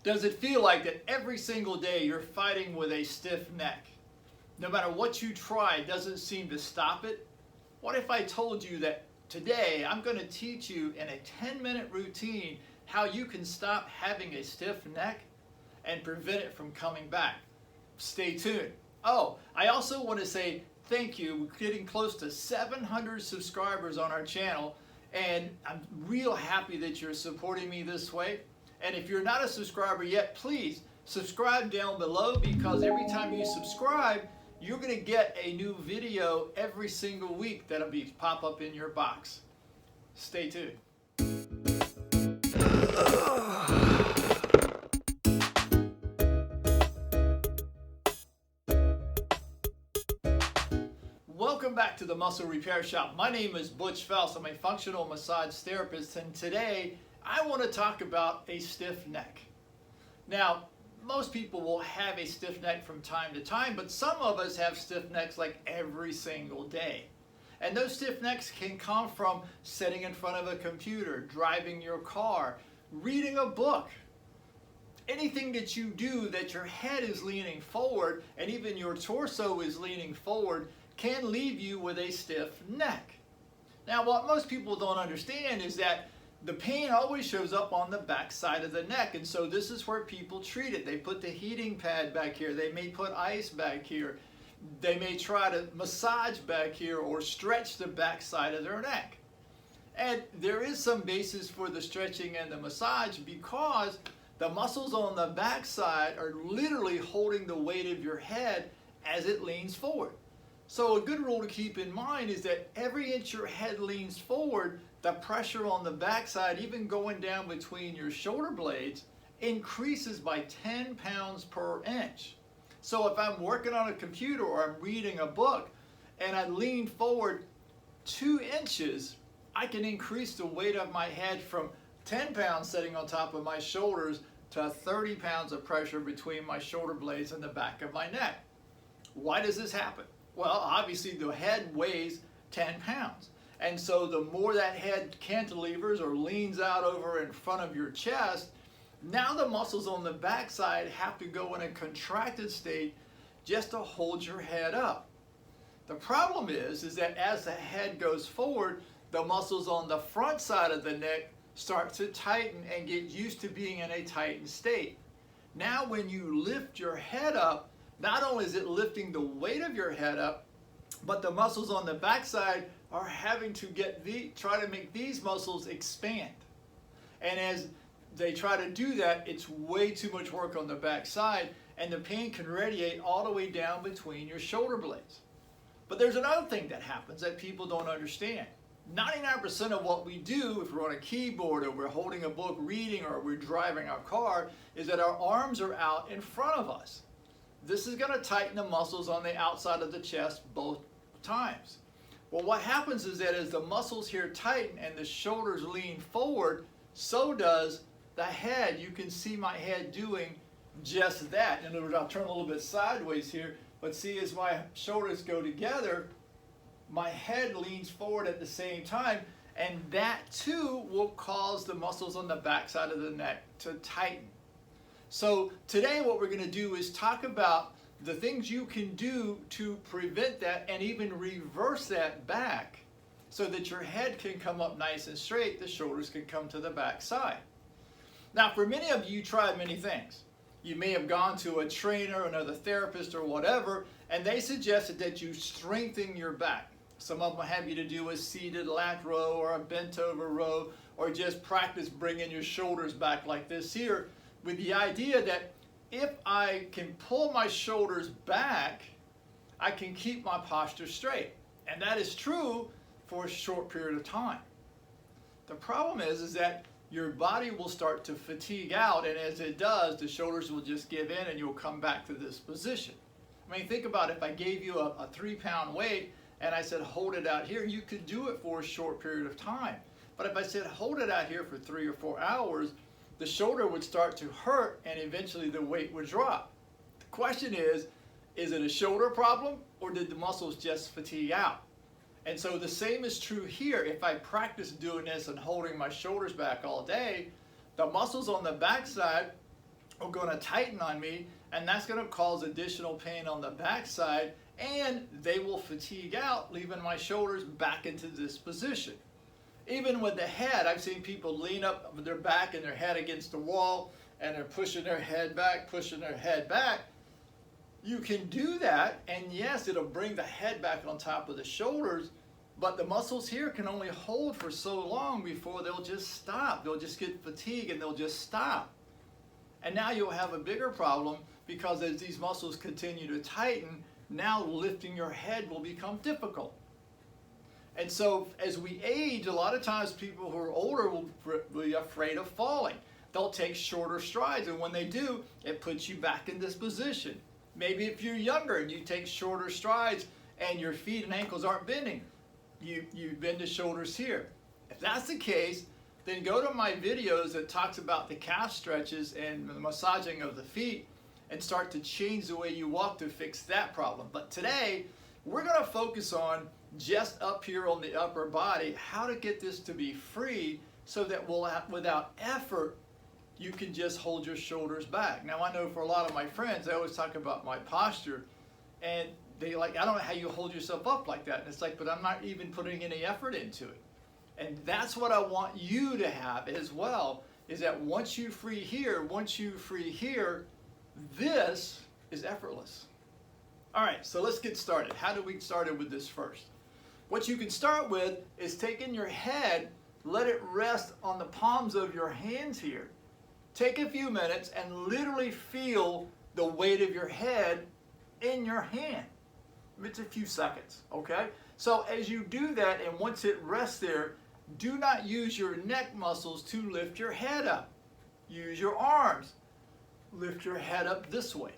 Does it feel like that every single day you're fighting with a stiff neck? No matter what you try, it doesn't seem to stop it? What if I told you that today I'm going to teach you in a 10-minute routine how you can stop having a stiff neck and prevent it from coming back? Stay tuned. Oh, I also want to say thank you. We're getting close to 700 subscribers on our channel, and I'm real happy that you're supporting me this way. And if you're not a subscriber yet, please subscribe down below, because every time you subscribe, you're going to get a new video every single week that'll pop up in your box. Stay tuned. Welcome back to the Muscle Repair Shop. My name is Butch Phelps. I'm a functional massage therapist, and today I want to talk about a stiff neck. Now, most people will have a stiff neck from time to time, but some of us have stiff necks like every single day. And those stiff necks can come from sitting in front of a computer, driving your car, reading a book. Anything that you do that your head is leaning forward and even your torso is leaning forward can leave you with a stiff neck. Now, what most people don't understand is that the pain always shows up on the back side of the neck, and so this is where people treat it. They put the heating pad back here. They may put ice back here. They may try to massage back here or stretch the back side of their neck. And there is some basis for the stretching and the massage, because the muscles on the back side are literally holding the weight of your head as it leans forward. So a good rule to keep in mind is that every inch your head leans forward, the pressure on the backside, even going down between your shoulder blades, increases by 10 pounds per inch. So if I'm working on a computer or I'm reading a book and I lean forward 2 inches, I can increase the weight of my head from 10 pounds sitting on top of my shoulders to 30 pounds of pressure between my shoulder blades and the back of my neck. Why does this happen? Well, obviously the head weighs 10 pounds. And so the more that head cantilevers or leans out over in front of your chest, now the muscles on the backside have to go in a contracted state just to hold your head up. The problem is that as the head goes forward, the muscles on the front side of the neck start to tighten and get used to being in a tightened state. Now when you lift your head up, not only is it lifting the weight of your head up, but the muscles on the backside are having to try to make these muscles expand. And as they try to do that, it's way too much work on the backside, and the pain can radiate all the way down between your shoulder blades. But there's another thing that happens that people don't understand. 99% of what we do, if we're on a keyboard or we're holding a book reading or we're driving our car, is that our arms are out in front of us. This is going to tighten the muscles on the outside of the chest both times. Well, what happens is that as the muscles here tighten and the shoulders lean forward, so does the head. You can see my head doing just that. In other words, I'll turn a little bit sideways here, but see, as my shoulders go together, my head leans forward at the same time, and that too will cause the muscles on the back side of the neck to tighten. So today what we're going to do is talk about the things you can do to prevent that and even reverse that back so that your head can come up nice and straight, the shoulders can come to the back side. Now, for many of you, tried many things. You may have gone to a trainer, another therapist or whatever, and they suggested that you strengthen your back. Some of them have you to do a seated lat row or a bent over row, or just practice bringing your shoulders back like this here, with the idea that if I can pull my shoulders back, I can keep my posture straight. And that is true for a short period of time. The problem is that your body will start to fatigue out, and as it does, the shoulders will just give in and you'll come back to this position. I mean, think about it. If I gave you a 3-pound weight and I said hold it out here, you could do it for a short period of time. But if I said hold it out here for 3 or 4 hours, the shoulder would start to hurt and eventually the weight would drop. The question is it a shoulder problem or did the muscles just fatigue out? And so the same is true here. If I practice doing this and holding my shoulders back all day, the muscles on the backside are going to tighten on me, and that's going to cause additional pain on the backside, and they will fatigue out, leaving my shoulders back into this position. Even with the head, I've seen people lean up with their back and their head against the wall, and they're pushing their head back, pushing their head back. You can do that, and yes, it'll bring the head back on top of the shoulders, but the muscles here can only hold for so long before they'll just stop. They'll just get fatigued and they'll just stop. And now you'll have a bigger problem, because as these muscles continue to tighten, now lifting your head will become difficult. And so as we age, a lot of times people who are older will be afraid of falling. They'll take shorter strides, and when they do, it puts you back in this position. Maybe if you're younger and you take shorter strides and your feet and ankles aren't bending, you bend the shoulders here. If that's the case, then go to my videos that talks about the calf stretches and the massaging of the feet, and start to change the way you walk to fix that problem. But today, we're going to focus on just up here on the upper body, how to get this to be free so that without effort, you can just hold your shoulders back. Now, I know for a lot of my friends, they always talk about my posture, and they like, I don't know how you hold yourself up like that. And it's like, but I'm not even putting any effort into it. And that's what I want you to have as well, is that once you free here, this is effortless. All right, so let's get started. How do we start with this first? What you can start with is taking your head, let it rest on the palms of your hands here. Take a few minutes and literally feel the weight of your head in your hand. It's a few seconds, okay? So as you do that, and once it rests there, do not use your neck muscles to lift your head up. Use your arms. Lift your head up this way.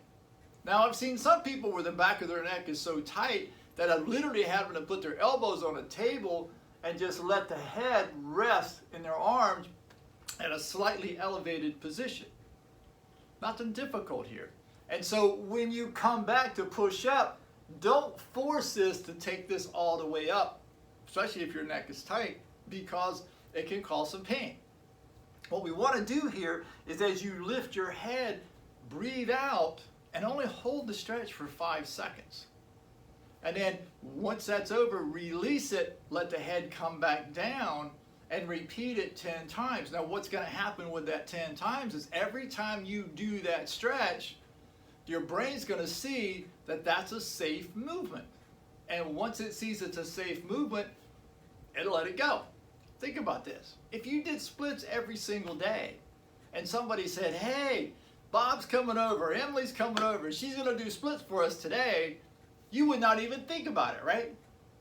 Now, I've seen some people where the back of their neck is so tight that I literally have them to put their elbows on a table and just let the head rest in their arms at a slightly elevated position. Nothing difficult here. And so when you come back to push up, don't force this to take this all the way up, especially if your neck is tight, because it can cause some pain. What we want to do here is, as you lift your head, breathe out and only hold the stretch for 5 seconds. And then once that's over, release it, let the head come back down, and repeat it 10 times. Now, what's going to happen with that 10 times is every time you do that stretch, your brain's going to see that that's a safe movement. And once it sees it's a safe movement, it'll let it go. Think about this. If you did splits every single day and somebody said, hey, Bob's coming over, Emily's coming over, she's going to do splits for us today, you would not even think about it, right?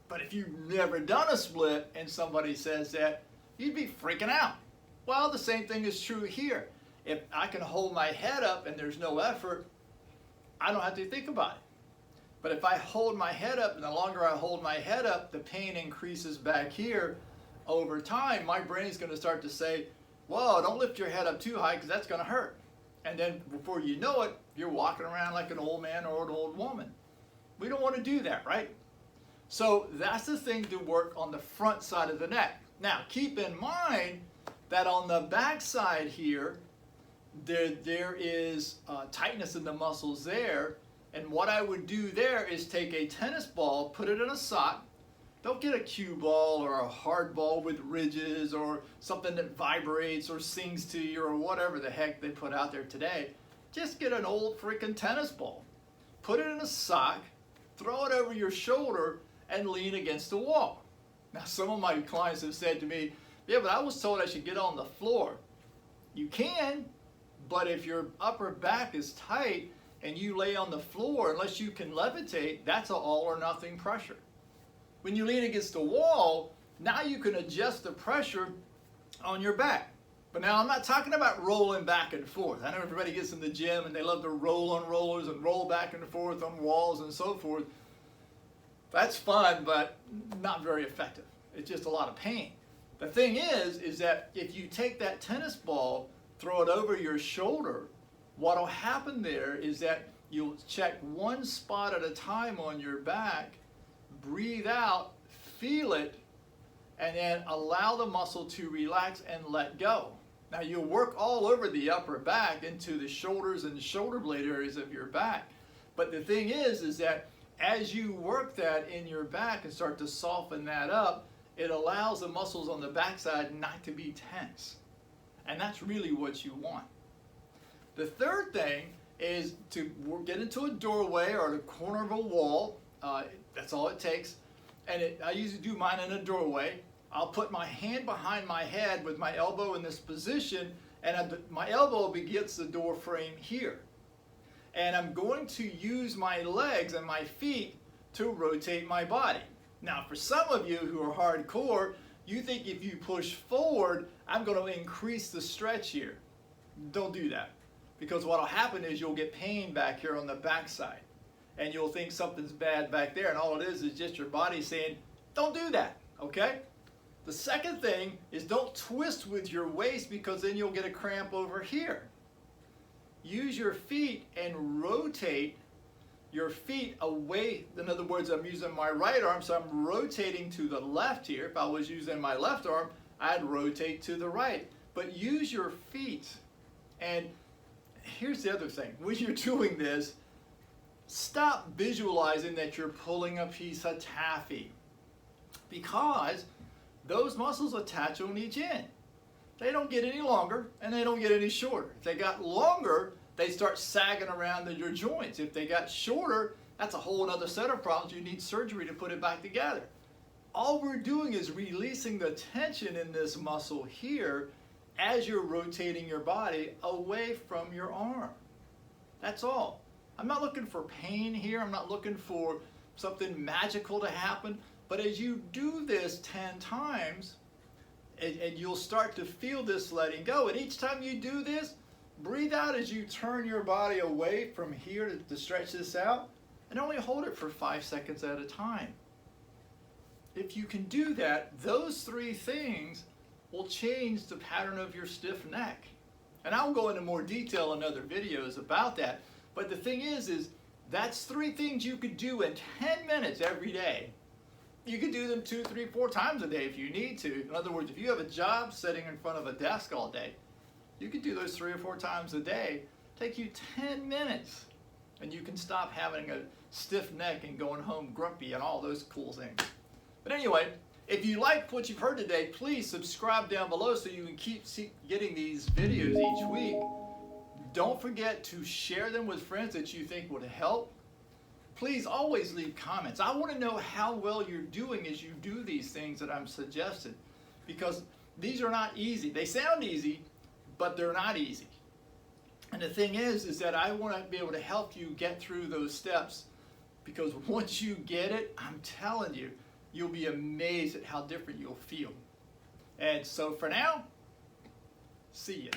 But if you've never done a split and somebody says that, you'd be freaking out. Well, the same thing is true here. If I can hold my head up and there's no effort, I don't have to think about it. But if I hold my head up, and the longer I hold my head up, the pain increases back here. Over time, my brain is going to start to say, whoa, don't lift your head up too high because that's going to hurt. And then before you know it, you're walking around like an old man or an old woman. We don't want to do that, right? So that's the thing to work on the front side of the neck. Now, keep in mind that on the back side here, there is tightness in the muscles there. And what I would do there is take a tennis ball, put it in a sock. Don't get a cue ball or a hard ball with ridges or something that vibrates or sings to you or whatever the heck they put out there today. Just get an old freaking tennis ball. Put it in a sock, throw it over your shoulder, and lean against the wall. Now, some of my clients have said to me, yeah, but I was told I should get on the floor. You can, but if your upper back is tight and you lay on the floor, unless you can levitate, that's an all or nothing pressure. When you lean against the wall, now you can adjust the pressure on your back. But now I'm not talking about rolling back and forth. I know everybody gets in the gym and they love to roll on rollers and roll back and forth on walls and so forth. That's fun, but not very effective. It's just a lot of pain. The thing is that if you take that tennis ball, throw it over your shoulder, what'll happen there is that you'll check one spot at a time on your back, breathe out, feel it, and then allow the muscle to relax and let go. Now you'll work all over the upper back into the shoulders and shoulder blade areas of your back. But the thing is that as you work that in your back and start to soften that up, it allows the muscles on the backside not to be tense. And that's really what you want. The third thing is to get into a doorway or the corner of a wall. That's all it takes. And I usually do mine in a doorway. I'll put my hand behind my head with my elbow in this position, and my elbow begins the door frame here. And I'm going to use my legs and my feet to rotate my body. Now, for some of you who are hardcore, you think if you push forward, I'm going to increase the stretch here. Don't do that, because what will happen is you'll get pain back here on the backside, and you'll think something's bad back there, and all it is just your body saying, don't do that, okay? The second thing is don't twist with your waist, because then you'll get a cramp over here. Use your feet and rotate your feet away. In other words, I'm using my right arm, so I'm rotating to the left here. If I was using my left arm, I'd rotate to the right. But use your feet. And here's the other thing. When you're doing this, stop visualizing that you're pulling a piece of taffy, because those muscles attach on each end. They don't get any longer and they don't get any shorter. If they got longer, they start sagging around your joints. If they got shorter, that's a whole other set of problems. You need surgery to put it back together. All we're doing is releasing the tension in this muscle here as you're rotating your body away from your arm. That's all. I'm not looking for pain here. I'm not looking for something magical to happen. But as you do this 10 times, and you'll start to feel this letting go. And each time you do this, breathe out as you turn your body away from here to stretch this out, and only hold it for 5 seconds at a time. If you can do that, those 3 things will change the pattern of your stiff neck. And I'll go into more detail in other videos about that. But the thing is that's 3 things you could do in 10 minutes every day. You could do them 2, 3, 4 times a day if you need to. In other words, if you have a job sitting in front of a desk all day, you could do those 3 or 4 times a day. Take you 10 minutes, and you can stop having a stiff neck and going home grumpy and all those cool things. But anyway, if you like what you've heard today, please subscribe down below so you can keep getting these videos each week. Don't forget to share them with friends that you think would help. Please always leave comments. I want to know how well you're doing as you do these things that I'm suggesting, because these are not easy. They sound easy, but they're not easy. And the thing is that I want to be able to help you get through those steps, because once you get it, I'm telling you, you'll be amazed at how different you'll feel. And so for now, see ya.